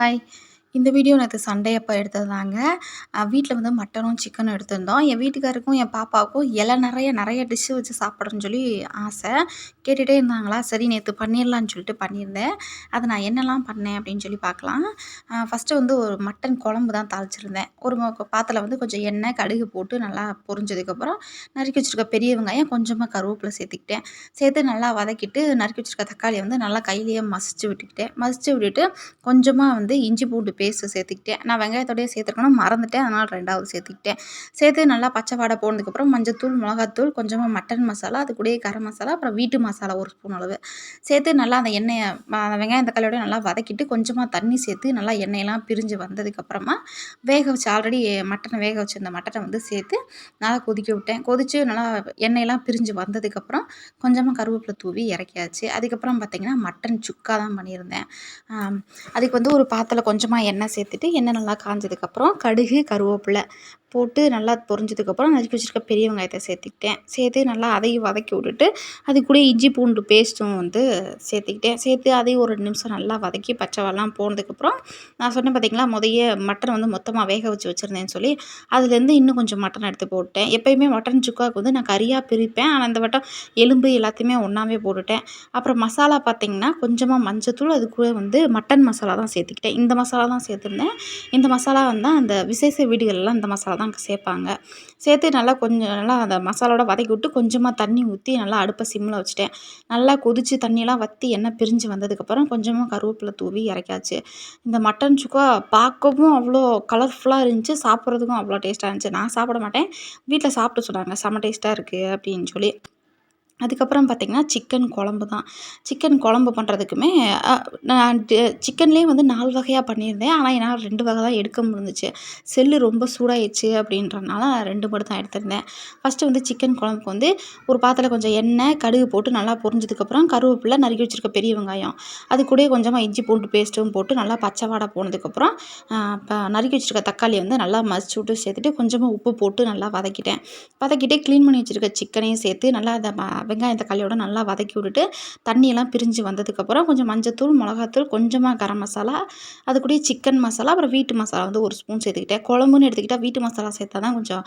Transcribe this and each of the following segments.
Hi. இந்த video நேத்து Sunday அப்ப எடுத்ததுதாங்க. வீட்ல வந்து மட்டனும், சிக்கனும் எடுத்திருந்தோம். என் வீட்டுக்காருக்கும், என் பாப்பாவுக்கும் இலை நெறைய டிஷ் வச்சு சாப்பிடணும்னு சொல்லி ஆசை. கேட்டுட்டே இருந்தாங்களா, சரி நேத்து பண்ணிடலான்னு சொல்லிட்டு பண்ணியிருந்தேன். அது நான் என்னலாம் பண்ணேன் அப்படின்னு சொல்லி பார்க்கலாம். ஃபர்ஸ்ட்டு வந்து ஒரு மட்டன் குழம்பு தான் தாளிச்சிருந்தேன். ஒரு பாத்திரத்துல வந்து கொஞ்சம் எண்ணெய், கடுகு போட்டு நல்லா பொரிஞ்சதுக்கப்புறம், நறுக்கி வச்சிருக்க பெரிய வெங்காயம், கொஞ்சமா கருவேப்பிலை சேர்த்துக்கிட்டேன். சேர்த்து நல்லா வதக்கிட்டு, நறுக்கி வச்சிருக்க தக்காளிய வந்து நல்லா கையிலேயே மசிச்சு விட்டுக்கிட்டேன். மசிச்சு விட்டுட்டு, கொஞ்சமா வந்து இஞ்சி பூண்டு பேஸ்ட்டு சேர்த்துக்கிட்டேன். நான் வெங்காயத்தோடயே சேர்த்துருக்கணும் மறந்துட்டேன். அதனால 2வது சேர்த்துக்கிட்டேன். சேர்த்து நல்லா பச்சை வாடை போனதுக்கப்புறம் மஞ்சத்தூள், மிளகாத்தூள், கொஞ்சமா மட்டன் மசாலா, அது கூடயே கரம் மசாலா, அப்புறம் வீட்டு மசாலா 1 ஸ்பூன் அளவு சேர்த்து நல்லா அந்த எண்ணெய அந்த வெங்காயம் தக்காளியோட நல்லா வதக்கிட்டு, கொஞ்சமா தண்ணி சேர்த்து நல்லா எண்ணெயெல்லாம் பிரிஞ்சு வந்ததுக்கப்புறமா, வேக வச்சு ஆல்ரெடி மட்டன வேக வச்சிருந்த மட்டன வந்து சேர்த்து நல்லா கொதிக்க விட்டேன். கொதிச்சு நல்லா எண்ணெயெல்லாம் பிரிஞ்சு வந்ததுக்கப்புறம், கொஞ்சமா கருவேப்பிலை தூவி இறக்கியாச்சு. அதுக்கப்புறம் பார்த்தீங்கன்னா, மட்டன் சுக்கா தான் பண்ணியிருந்தேன். அதுக்கு வந்து ஒரு பாத்திரத்துல கொஞ்சமா எண்ணெய் சேர்த்துட்டு, எண்ணெய் நல்லா காஞ்சதுக்கப்புறம் கடுகு, கருவேப்பிலை போட்டு நல்லா பொரிஞ்சதுக்கப்புறம் நறுக்கி வச்சிருக்க பெரிய வெங்காயத்த சேர்த்துக்கிட்டேன். சேர்த்து நல்லா அதையும் வதக்கி விட்டுட்டு, அது கூடயே இஞ்சி பூண்டு பேஸ்ட்டும் வந்து சேர்த்துக்கிட்டேன். சேர்த்து அதையும் ஒரு 2 நிமிஷம் நல்லா வதக்கி பச்சை வாடைலாம் போனதுக்கப்புறம், நான் சொன்னேன் பார்த்தீங்களா, மட்டன் வந்து மொத்தமா வேக வச்சு வச்சுருந்தேன்னு சொல்லி, அதுலேருந்து இன்னும் கொஞ்சம் மட்டன் எடுத்து போட்டேன். எப்பயுமே மட்டன் சுக்காவுக்கு வந்து நான் கறியா பிரிப்பேன். ஆனா இந்த வட்டம் எலும்பு எல்லாத்தையுமே ஒண்ணாவே போட்டுட்டேன். அப்புறம் மசாலா பார்த்தீங்கன்னா, கொஞ்சமா மஞ்சத்தூள், அது கூட வந்து மட்டன் மசாலா தான் சேர்த்துக்கிட்டேன். இந்த மசாலா தான் சேர்த்துருந்தேன். இந்த மசாலா வந்து அந்த விசேஷ வீடுகள்லாம் இந்த மசாலா தான் சேர்ப்பாங்க. சேர்த்து நல்லா கொஞ்சம் நல்லா அந்த மசாலாவோட வதக்கி விட்டு, கொஞ்சமா தண்ணி ஊத்தி நல்லா அடுப்பை சிம்ல வச்சுட்டேன். நல்லா கொதிச்சு தண்ணியெல்லாம் வத்தி எண்ணெய் பிரிஞ்சு வந்ததுக்கப்புறம், கொஞ்சமா கருவேப்பிலை தூவி இறக்கியாச்சு. இந்த மட்டன் சுக்கா பார்க்கவும் அவ்வளோ கலர்ஃபுல்லா இருந்துச்சு. சாப்பிட்றதுக்கும் அவ்வளோ டேஸ்ட்டா இருந்துச்சு. நான் சாப்பிட மாட்டேன். வீட்ல சாப்பிட்டு சொன்னாங்க, செம்ம டேஸ்ட்டா இருக்கு அப்படின்னு சொல்லி. அதுக்கப்புறம் பார்த்தீங்கன்னா, சிக்கன் குழம்பு தான். சிக்கன் குழம்பு பண்ணுறதுக்குமே நான் சிக்கன்லேயே வந்து 4 வகையா பண்ணியிருந்தேன். ஆனா, என்னால் 2 வகை தான் எடுக்க முடிஞ்சுச்சு. செல்லு ரொம்ப சூடாயிருச்சு அப்படின்றனால 2 மட்டும் தான் எடுத்திருந்தேன். ஃபஸ்ட்டு வந்து சிக்கன் குழம்புக்கு வந்து ஒரு பாத்திரத்துல கொஞ்சம் எண்ணெய், கடுகு போட்டு நல்லா பொரிஞ்சதுக்கப்புறம், கருவேப்பிலை, நறுக்கி வச்சிருக்க பெரிய வெங்காயம், அது கூடயே கொஞ்சமா இஞ்சி பூண்டு பேஸ்ட்டும் போட்டு நல்லா பச்சை வாடை போனதுக்கப்புறம், நறுக்கி வச்சிருக்க தக்காளிய வந்து நல்லா மசிச்சு விட்டு சேர்த்துட்டு, கொஞ்சமா உப்பு போட்டு நல்லா வதக்கிட்டேன். வதக்கிட்டு க்ளீன் பண்ணி வச்சிருக்க சிக்கனையும் சேர்த்து நல்லா அந்த வெங்காயம் தக்காளியோட நல்லா வதக்கி விட்டுட்டு, தண்ணியெல்லாம் பிரிஞ்சு வந்ததுக்கப்புறம் கொஞ்சம் மஞ்சத்தூள், மிளகாத்தூள், கொஞ்சமா கரம் மசாலா, அது கூடயே சிக்கன் மசாலா, அப்புறம் வீட்டு மசாலா வந்து 1 ஸ்பூன் சேர்த்துக்கிட்டேன். குழம்புன்னு எடுத்துக்கிட்டா வீட்டு மசாலா சேர்த்தா தான் கொஞ்சம்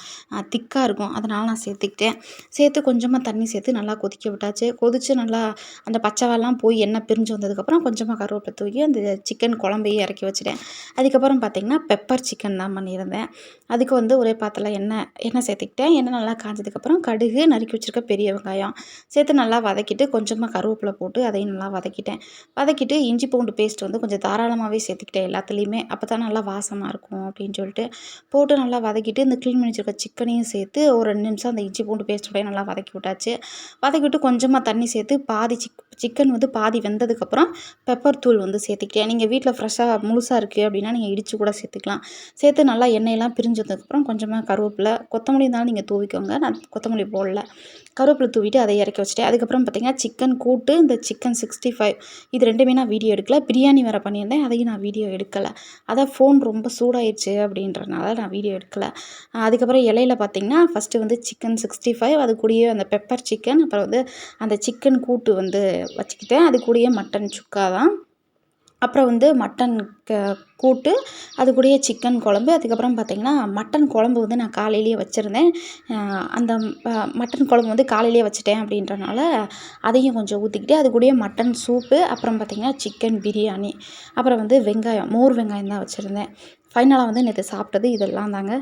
திக்கா இருக்கும். அதனால நான் சேர்த்துக்கிட்டேன். சேர்த்து கொஞ்சமா தண்ணி சேர்த்து நல்லா கொதிக்க விட்டாச்சு. கொதிச்சு நல்லா அந்த பச்சை வாடைலாம் போய் எண்ணெய் பிரிஞ்சு வந்ததுக்கப்புறம் கொஞ்சமா கருவேப்பிலை தூவி அந்த சிக்கன் குழம்பையும் இறக்கி வச்சுட்டேன். அதுக்கப்புறம் பார்த்தீங்கன்னா, பெப்பர் சிக்கன் தான் பண்ணியிருந்தேன். அதுக்கு வந்து ஒரே பாத்திரத்துல எண்ணெய் சேர்த்துக்கிட்டேன். எண்ணெய் நல்லா காஞ்சதுக்கப்புறம் கடுகு, நறுக்கி வச்சிருக்க பெரிய வெங்காயம் சேர்த்து நல்லா வதக்கிட்டு, கொஞ்சமா கருவேப்பிலை போட்டு அதையும் நல்லா வதக்கிட்டேன். வதக்கிட்டு இஞ்சி பூண்டு பேஸ்ட் வந்து கொஞ்சம் தாராளமாவே சேர்த்துக்கிட்டேன் எல்லாத்துலேயுமே. அப்போ தான் நல்லா வாசமா இருக்கும் அப்படின்னு சொல்லிட்டு. போட்டு நல்லா வதக்கிட்டு, இந்த க்ளீன் பண்ணி வச்சிருக்க சிக்கனையும் சேர்த்து ஒரு 2 நிமிஷம் அந்த இஞ்சி பூண்டு பேஸ்ட்டோடயே நல்லா வதக்கி விட்டாச்சு. வதக்கி விட்டு கொஞ்சமா தண்ணி சேர்த்து பாதி சிக்கன் வந்து பாதி வெந்ததுக்கப்புறம் பெப்பர் தூள் வந்து சேர்த்துக்கிட்டேன். நீங்கள் வீட்டில் ஃப்ரெஷ்ஷாக முழுசா இருக்குது அப்படின்னா, நீங்கள் இடித்து கூட சேர்த்துக்கலாம். சேர்த்து நல்லா எண்ணெயெல்லாம் பிரிஞ்சு வந்ததுக்கப்புறம் கொஞ்சமா கருவேப்பிலை, கொத்தமல்லி இருந்தாலும் நீங்கள் தூவிக்கோங்க. நான் கொத்தமல்லி போடல. கருவேப்பிலை தூவிட்டு அதை இறக்கி வச்சுட்டேன். அதுக்கப்புறம் பார்த்தீங்கன்னா, சிக்கன் கூட்டு, இந்த சிக்கன் 65 இது 2மே நான் வீடியோ எடுக்கல. பிரியாணி வேறு பண்ணியிருந்தேன். அதையும் நான் வீடியோ எடுக்கல. அதான் ஃபோன் ரொம்ப சூடாயிருச்சு அப்படின்றனால நான் வீடியோ எடுக்கல. அதுக்கப்புறம் இலையில பார்த்தீங்கன்னா, ஃபஸ்ட்டு வந்து சிக்கன் 65 அது கூடயே அந்த பெப்பர் சிக்கன், அப்புறம் வந்து அந்த சிக்கன் கூட்டு வந்து வச்சுக்கிட்டேன். அது கூடயே மட்டன் சுக்கா தான். அப்புறம் வந்து மட்டன் கூட்டு, அது கூடயே சிக்கன் குழம்பு. அதுக்கப்புறம் பார்த்தீங்கன்னா, மட்டன் குழம்பு வந்து நான் காலையிலேயே வச்சுருந்தேன். அந்த மட்டன் குழம்பு வந்து காலையிலேயே வச்சுட்டேன் அப்படின்றனால, அதையும் கொஞ்சம் ஊற்றிக்கிட்டு, அது கூடயே மட்டன் சூப்பு, அப்புறம் பார்த்தீங்கன்னா, சிக்கன் பிரியாணி, அப்புறம் வந்து வெங்காயம், மோர் வெங்காயம் தான் வச்சுருந்தேன். ஃபைனலா வந்து நேற்று சாப்பிட்டது இதெல்லாம் தாங்க.